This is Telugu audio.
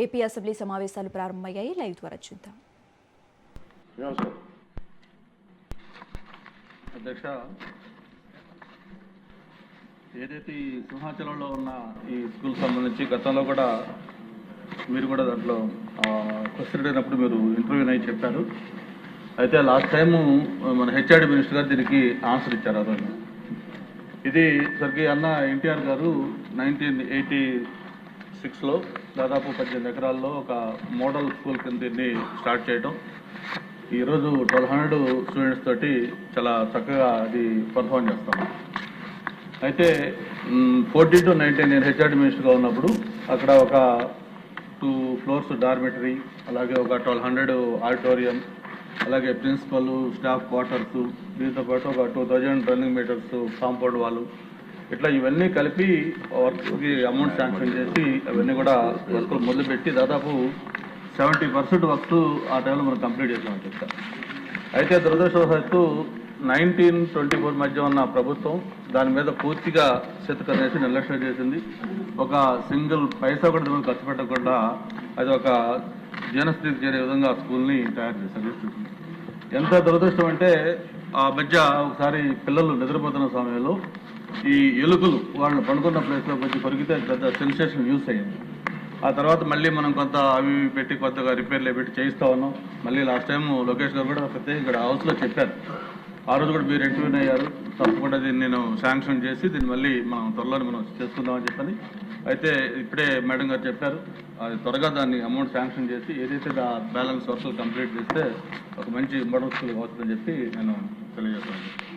ఏపీ అసెంబ్లీ సమావేశాలు ప్రారంభమయ్యాయి. లైవ్ ద్వారా చూద్దాం. అధ్యక్ష, ఏదైతే ఈ సింహాచలంలో ఉన్న ఈ స్కూల్ సంబంధించి గతంలో కూడా మీరు కూడా దాంట్లో క్వశ్చన్ అయినప్పుడు మీరు ఇంటర్వ్యూ అయి చెప్పారు. అయితే లాస్ట్ టైము మన హెచ్ఆర్డి మినిస్టర్ గారు దీనికి ఆన్సర్ ఇచ్చారు. ఆ రోజు ఇది స్వర్గీయ అన్న ఎన్టీఆర్ గారు 1986లో దాదాపు 18 ఎకరాల్లో ఒక మోడల్ స్కూల్ కింద దీన్ని స్టార్ట్ చేయడం, ఈరోజు 1200 స్టూడెంట్స్ తోటి చాలా చక్కగా అది పర్ఫార్మ్ చేస్తాం. అయితే 14 to 19 నేను హెచ్ఆర్డి మినిస్టర్గా ఉన్నప్పుడు అక్కడ ఒక 2 floors డార్మెటరీ, అలాగే ఒక 1200 ఆడిటోరియం, అలాగే ప్రిన్సిపల్ స్టాఫ్ క్వార్టర్స్, దీంతోపాటు ఒక 2000 రన్నింగ్ మీటర్స్ కాంపౌండ్ వాళ్ళు, ఇట్లా ఇవన్నీ కలిపి వర్క్కి అమౌంట్ శాంక్షన్ చేసి అవన్నీ కూడా వర్కులు మొదలుపెట్టి దాదాపు 70% వర్క్స్ ఆ టైంలో మనం కంప్లీట్ చేసామని చెప్తాం. అయితే దురదృష్టవశాత్తు 1924 మధ్య ఉన్న ప్రభుత్వం దాని మీద పూర్తిగా చేతుకనేసి నిర్లక్ష్యం చేసింది. ఒక సింగిల్ పైసా కూడా దాన్ని ఖర్చు పెట్టకుండా అది ఒక జీర్ణస్థితికి చేరే విధంగా స్కూల్ని తయారు చేశారు. ఎంత దురదృష్టం అంటే ఆ మధ్య ఒకసారి పిల్లలు నిద్రపోతున్న సమయంలో ఈ ఎలుకలు వాళ్ళు పండుకున్న ప్లేస్లోకి వచ్చి కొరికితే పెద్ద సెన్సేషన్ న్యూస్ అయ్యింది. ఆ తర్వాత మళ్ళీ మనం కొంత అవి పెట్టి కొత్తగా రిపేర్లు పెట్టి చేయిస్తా ఉన్నాం. మళ్ళీ లాస్ట్ టైం లోకేష్ గారు కూడా ప్రత్యేక ఇక్కడ హౌస్లో చెప్పారు. ఆ రోజు కూడా మీరు ఇంటర్వ్యూ అయ్యారు. తప్పకుండా దీన్ని నేను శాంక్షన్ చేసి దీన్ని మళ్ళీ మనం త్వరలోనే మనం చేసుకుందామని చెప్పని. అయితే ఇప్పుడే మేడం గారు చెప్పారు, అది త్వరగా దాన్ని అమౌంట్ శాంక్షన్ చేసి ఏదైతే బ్యాలెన్స్ వర్క్లు కంప్లీట్ చేస్తే ఒక మంచి మోడల్ స్కూల్ అవుతుందని చెప్పి నేను తెలియజేస్తున్నాను.